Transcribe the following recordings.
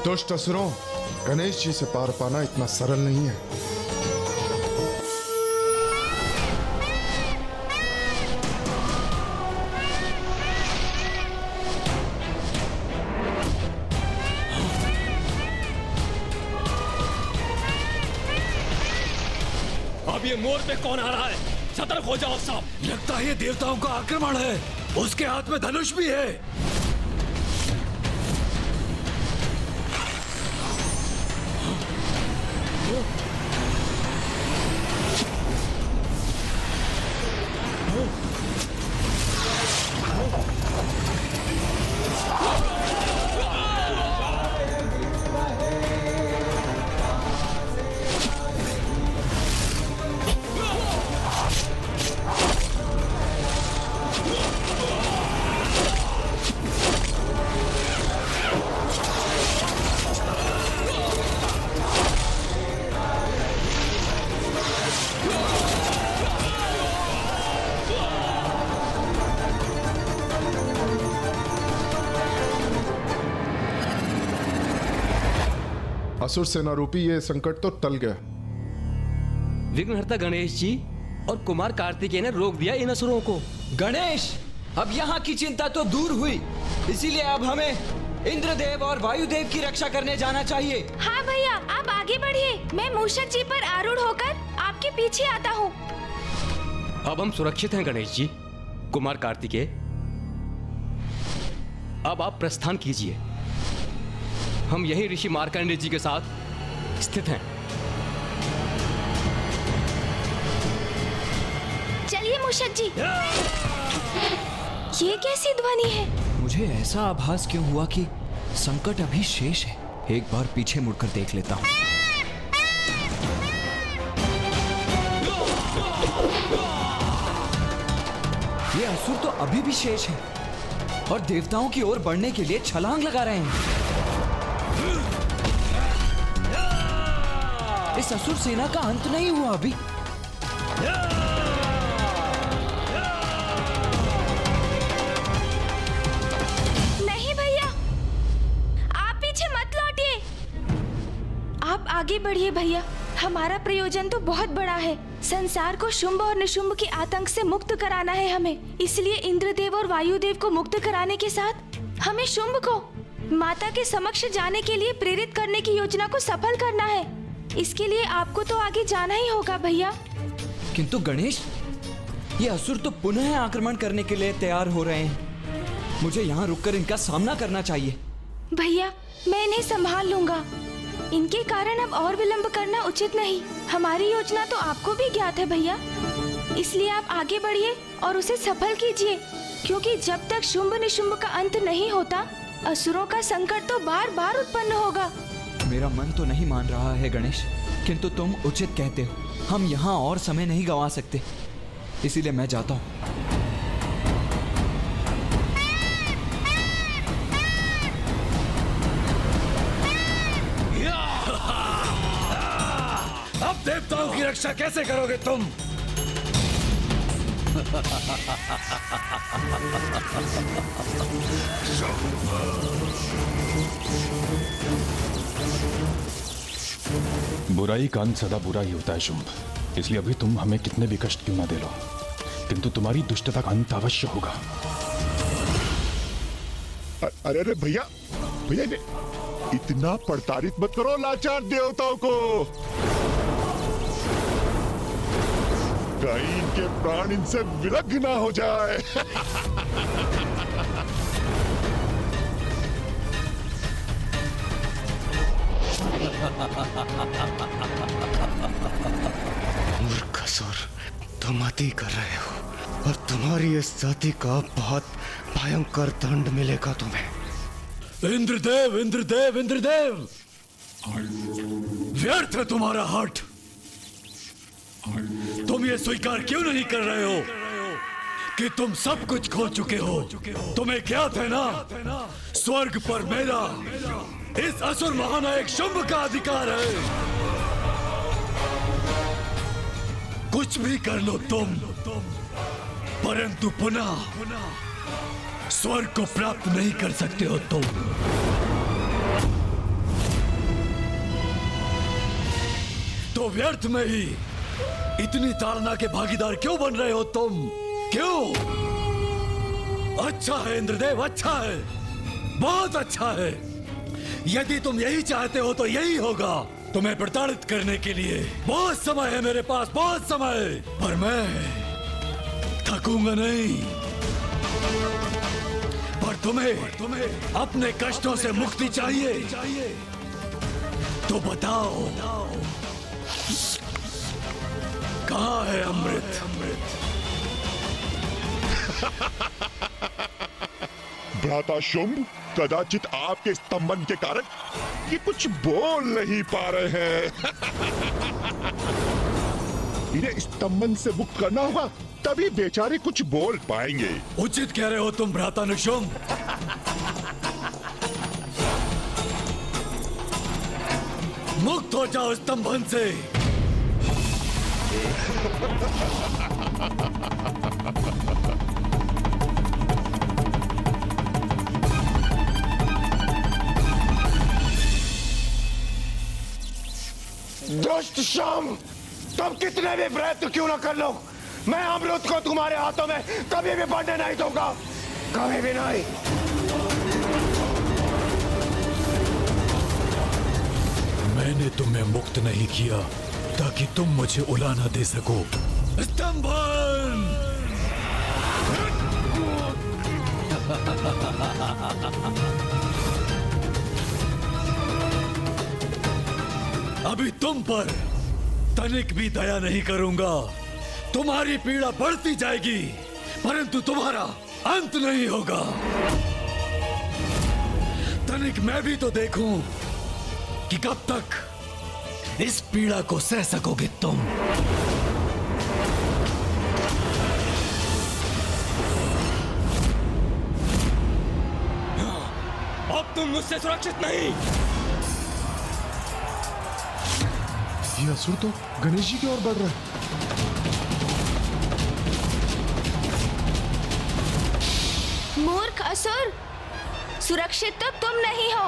दुष्ट असुरों, गणेश जी से पार पाना इतना सरल नहीं है। अब ये मोर पे कौन आ रहा है? सतर्क हो जाओ सब। लगता है ये देवताओं का आक्रमण है। उसके हाथ में धनुष भी है। असुर सेना रूपी ये संकट तो टल गया। विघ्नहर्ता गणेश जी और कुमार कार्तिकेय ने रोक दिया इन असुरों को। गणेश, अब यहाँ की चिंता तो दूर हुई, इसीलिए अब हमें इंद्रदेव और वायुदेव की रक्षा करने जाना चाहिए। हाँ भैया, आप आगे बढ़िए। मैं मूषक जी पर आरूढ़ होकर आपके पीछे आता हूँ। अब हम सुरक्षित हैं गणेश जी। कुमार कार्तिकेय, अब आप प्रस्थान कीजिए। हम यही ऋषि मार्कंडेय जी के साथ स्थित हैं। चलिए मूषक जी। ये कैसी ध्वनि है? मुझे ऐसा आभास क्यों हुआ कि संकट अभी शेष है। एक बार पीछे मुड़कर देख लेता हूँ। ये असुर तो अभी भी शेष है और देवताओं की ओर बढ़ने के लिए छलांग लगा रहे हैं। इस असुर सेना का अंत नहीं हुआ अभी। नहीं भैया, आप पीछे मत लौटिए। आप आगे बढ़िए भैया। हमारा प्रयोजन तो बहुत बड़ा है। संसार को शुंभ और निशुंभ के आतंक से मुक्त कराना है हमें। इसलिए इंद्रदेव और वायुदेव को मुक्त कराने के साथ हमें शुंभ को माता के समक्ष जाने के लिए प्रेरित करने की योजना को सफल करना है। इसके लिए आपको तो आगे जाना ही होगा भैया। किंतु गणेश, ये असुर तो पुनः आक्रमण करने के लिए तैयार हो रहे हैं। मुझे यहाँ रुककर इनका सामना करना चाहिए। भैया, मैं इन्हें संभाल लूंगा। इनके कारण अब और विलंब करना उचित नहीं। हमारी योजना तो आपको भी ज्ञात है भैया। इसलिए आप आगे बढ़िए और उसे सफल कीजिए, क्योंकि जब तक शुंभ निशुंभ का अंत नहीं होता, असुरों का संकट तो बार बार उत्पन्न होगा। मेरा मन तो नहीं मान रहा है गणेश, किंतु तुम उचित कहते हो। हम यहाँ और समय नहीं गंवा सकते, इसीलिए मैं जाता हूँ। अब देवताओं की रक्षा कैसे करोगे तुम? बुराई का अंत सदा बुरा ही होता है शुंभ। इसलिए अभी तुम हमें कितने भी कष्ट क्यों ना दे लो, किंतु तुम्हारी दुष्टता का अंत अवश्य होगा। अरे अरे भैया भैया, इतना प्रताड़ित मत करो लाचार देवताओं को। कहीं इनके प्राण इनसे विलग ना हो जाए। मूर्ख असुर, तुम अति कर रहे हो और तुम्हारी इस जाति का बहुत भयंकर दंड मिलेगा तुम्हें। इंद्रदेव इंद्रदेव इंद्रदेव, व्यर्थ है तुम्हारा हठ। तुम ये स्वीकार क्यों नहीं कर रहे हो कि तुम सब कुछ खो चुके हो। तुम्हें ज्ञात है ना, स्वर्ग पर मेरा, इस असुर महानायक शुंभ का अधिकार है। कुछ भी कर लो तुम, परंतु पुनः स्वर्ग को प्राप्त नहीं कर सकते हो तुम। तो व्यर्थ में ही इतनी ताड़ना के भागीदार क्यों बन रहे हो तुम? क्यों? अच्छा है इंद्रदेव, अच्छा है, बहुत अच्छा है। यदि तुम यही चाहते हो तो यही होगा। तुम्हें प्रताड़ित करने के लिए बहुत समय है मेरे पास, बहुत समय। पर मैं थकूंगा नहीं। पर तुम्हें अपने कष्टों से मुक्ति चाहिए तो बताओ, कहाँ है अमृत? भ्राता शुंभ, कदाचित आपके स्तंभन के कारण ये कुछ बोल नहीं पा रहे हैं। इन्हें स्तंभन से मुक्त करना होगा, तभी बेचारे कुछ बोल पाएंगे। उचित कह रहे हो तुम भ्राता निशुंभ। मुक्त हो जाओ स्तंभन से। दुष्ट शुंभ, तुम कितने भी प्रयत्न क्यों ना कर लो, मैं अमृत को तुम्हारे हाथों में कभी भी बढ़ने नहीं दूंगा, कभी भी नहीं। मैंने तुम्हें मुक्त नहीं किया ताकि तुम मुझे उलाना दे सको। स्तंभन! अभी तुम पर तनिक भी दया नहीं करूंगा। तुम्हारी पीड़ा बढ़ती जाएगी, परंतु तुम्हारा अंत नहीं होगा। तनिक मैं भी तो देखूं कि कब तक इस पीड़ा को सह सकोगे तुम। अब तुम मुझसे सुरक्षित नहीं। ये असुर तो गणेश जी की ओर बढ़ रहा है। मूर्ख असुर, सुरक्षित तो तुम नहीं हो।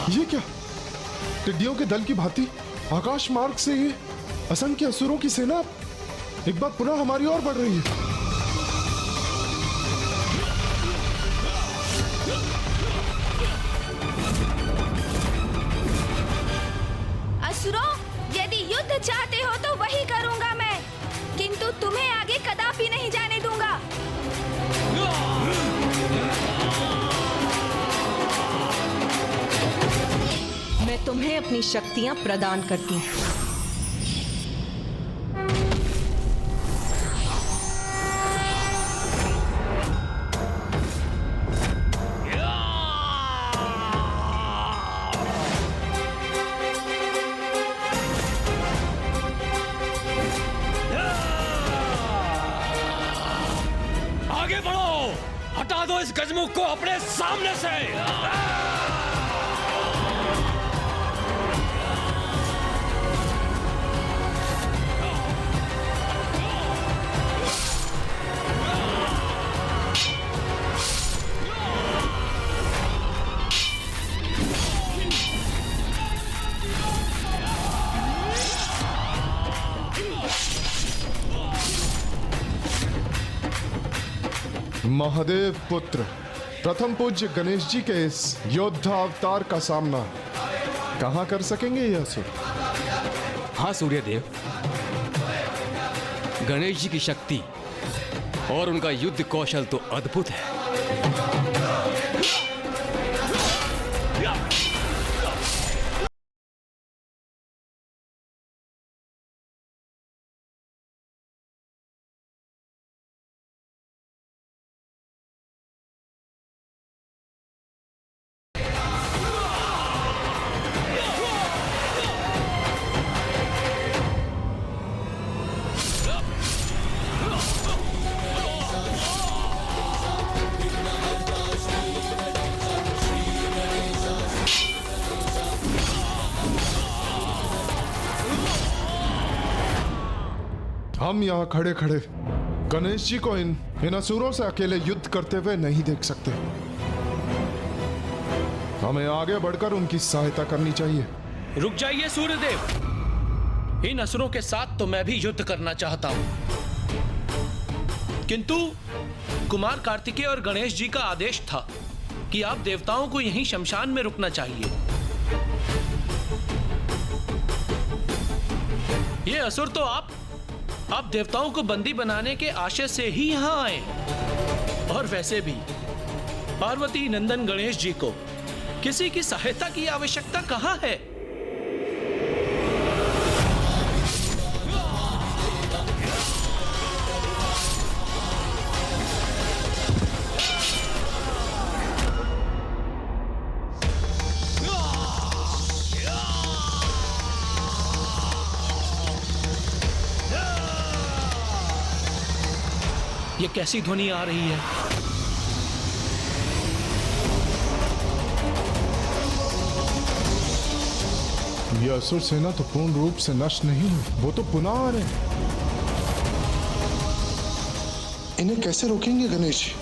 ये क्या? टिड्डियों के दल की भांति आकाश मार्ग से ये असंख्य असुरों की सेना एक बार पुनः हमारी ओर बढ़ रही है। असुरों, यदि युद्ध चाहते हो तो वही करूंगा मैं, किंतु तुम्हें आगे कदापि नहीं जाने दूंगा। मैं तुम्हें अपनी शक्तियां प्रदान करती हूँ। आगे बढ़ो, हटा दो इस गजमुख को अपने सामने से। महादेव पुत्र प्रथम पूज्य गणेश जी के इस योद्धा अवतार का सामना कहां कर सकेंगे ये असुर? हाँ सूर्यदेव, गणेश जी की शक्ति और उनका युद्ध कौशल तो अद्भुत है। हम यहाँ खड़े खड़े गणेश जी को इन असुरों से अकेले युद्ध करते हुए नहीं देख सकते। हमें आगे बढ़कर उनकी सहायता करनी चाहिए। रुक जाइए सूर्यदेव, इन असुरों के साथ तो मैं भी युद्ध करना चाहता हूं, किंतु कुमार कार्तिकेय और गणेश जी का आदेश था कि आप देवताओं को यहीं शमशान में रुकना चाहिए। ये असुर तो आप देवताओं को बंदी बनाने के आशय से ही यहां आए। और वैसे भी पार्वती नंदन गणेश जी को किसी की सहायता की आवश्यकता कहां है? ये कैसी ध्वनि आ रही है? ये असुर सेना तो पूर्ण रूप से नष्ट नहीं हुई, वो तो पुनः आ रहे हैं। इन्हें कैसे रोकेंगे गणेश जी?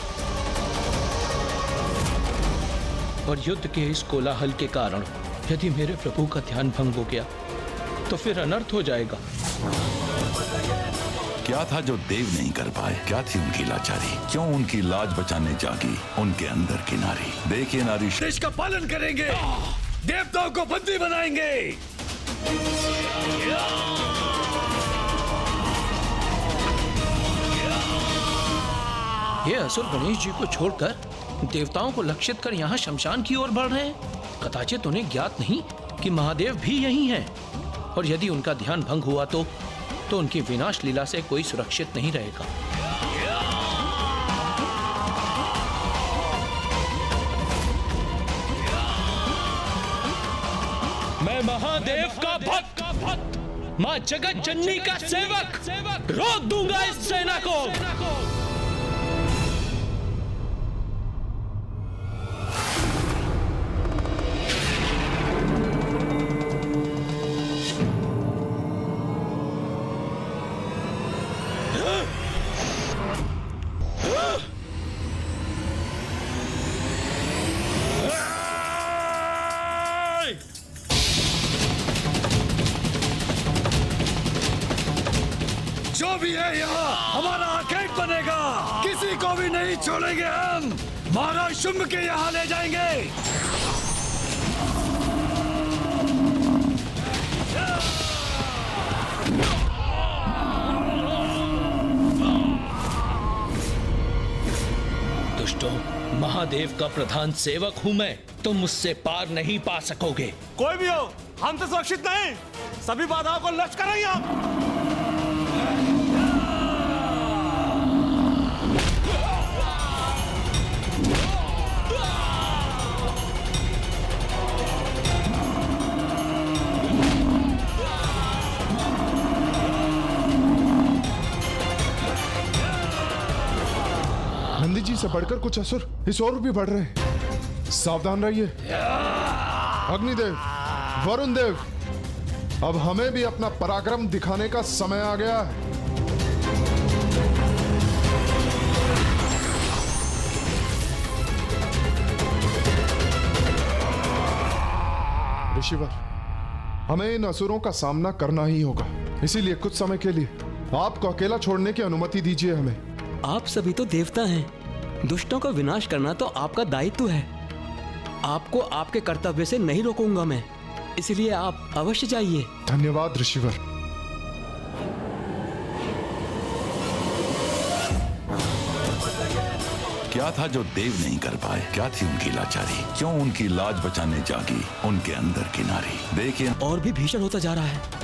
और युद्ध के इस कोलाहल के कारण यदि मेरे प्रभु का ध्यान भंग हो गया तो फिर अनर्थ हो जाएगा। क्या था जो देव नहीं कर पाए? क्या थी उनकी लाचारी? क्यों उनकी लाज बचाने जागी उनके अंदर की नारी? देखिए नारी देश का पालन करेंगे, देवताओं को बंदी बनाएंगे। ये असुर गणेश जी को छोड़कर देवताओं को लक्षित कर यहाँ शमशान की ओर बढ़ रहे हैं। कदाचित उन्हें ज्ञात नहीं कि महादेव भी यही हैं, और यदि उनका ध्यान भंग हुआ तो उनकी विनाश लीला से कोई सुरक्षित नहीं रहेगा। मैं महादेव का भक्त, मां जगत जननी का सेवक रोक दूंगा इस सेना को। जो भी है यहाँ हमारा आखेट बनेगा, किसी को भी नहीं छोड़ेंगे। हम महाराज शुंभ के यहाँ ले जाएंगे। दुष्टों, महादेव का प्रधान सेवक हूँ मैं, तुम मुझसे पार नहीं पा सकोगे। कोई भी हो, हम तो सुरक्षित नहीं, सभी बाधाओं को नष्ट करेंगे हम। नंदी जी से बढ़कर कुछ असुर इस ओर भी बढ़ रहे हैं। सावधान रहिए। अग्निदेव, वरुण देव, अब हमें भी अपना पराक्रम दिखाने का समय आ गया है। ऋषिवर, हमें इन असुरों का सामना करना ही होगा, इसीलिए कुछ समय के लिए आपको अकेला छोड़ने की अनुमति दीजिए हमें। आप सभी तो देवता हैं, दुष्टों का विनाश करना तो आपका दायित्व है। आपको आपके कर्तव्य से नहीं रोकूंगा मैं, इसलिए आप अवश्य जाइए। धन्यवाद ऋषिवर। क्या था जो देव नहीं कर पाए? क्या थी उनकी लाचारी? क्यों उनकी लाज बचाने जागी उनके अंदर की नारी? देखिए, और भी भीषण होता जा रहा है।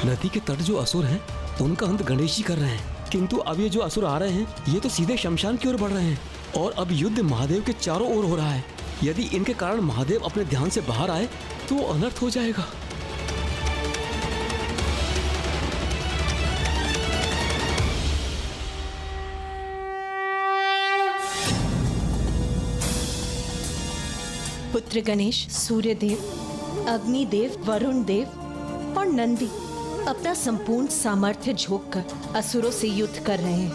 नदी के तट जो असुर हैं, उनका अंत गणेश जी कर रहे हैं। किंतु अब ये जो असुर आ रहे हैं, ये तो सीधे शमशान की ओर बढ़ रहे हैं और अब युद्ध महादेव के चारों ओर हो रहा है। यदि इनके कारण महादेव अपने ध्यान से बाहर आए तो वो अनर्थ हो जाएगा। पुत्र गणेश, सूर्यदेव, अग्निदेव, वरुण देव और नंदी अपना संपूर्ण सामर्थ्य झोंककर असुरों से युद्ध कर रहे हैं,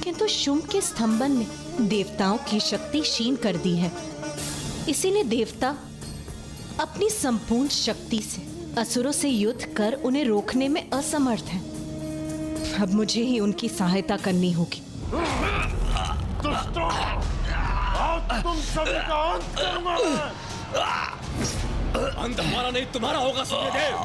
किंतु शुंभ के स्तंभन ने देवताओं की शक्ति क्षीण कर दी है। इसीलिए देवता अपनी संपूर्ण शक्ति से असुरों से युद्ध कर उन्हें रोकने में असमर्थ हैं। अब मुझे ही उनकी सहायता करनी होगी। तुम सभी का अंत करूंगा मैं। अंत हमारा नहीं तुम्हारा होगा सूर्यदेव।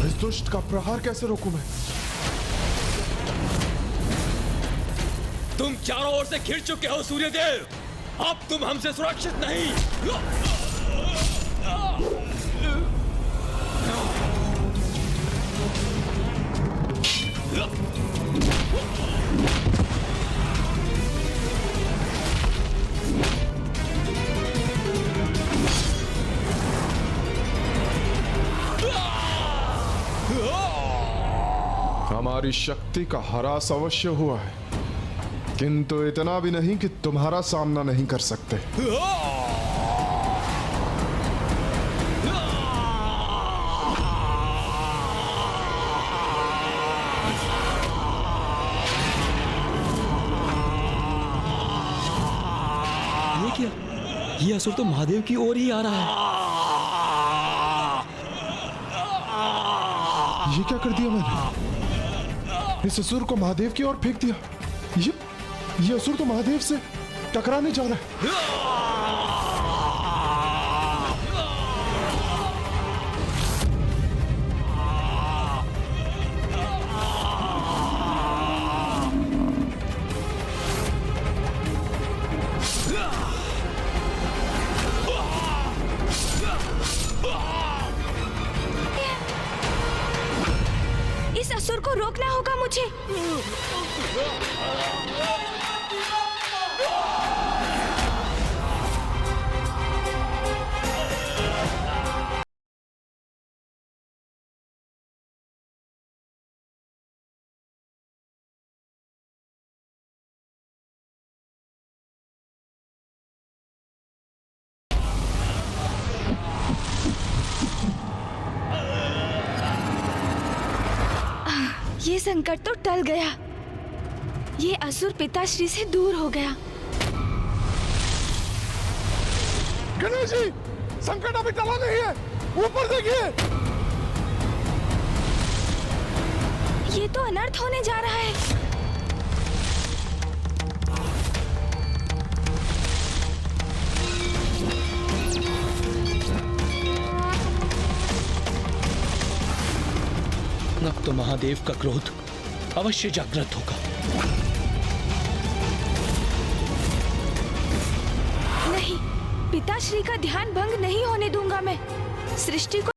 इस दुष्ट का प्रहार कैसे रोकूं मैं? तुम चारों ओर से घिर चुके हो सूर्यदेव। अब तुम हमसे सुरक्षित नहीं। हमारी शक्ति का ह्रास अवश्य हुआ है, किंतु इतना भी नहीं कि तुम्हारा सामना नहीं कर सकते। ये क्या? ये असुर तो महादेव की ओर ही आ रहा है। ये क्या कर दिया मैंने? इस असुर को महादेव की ओर फेंक दिया। ये असुर तो महादेव से टकराने जा रहा है। इस असुर को रोकना होगा मुझे। ये संकट तो टल गया। ये असुर पिताश्री से दूर हो गया। गणेश जी, संकट अभी टला नहीं है। ऊपर देखिए। ये तो अनर्थ होने जा रहा है। अब तो महादेव का क्रोध अवश्य जागृत होगा। नहीं, पिताश्री का ध्यान भंग नहीं होने दूंगा मैं। सृष्टि को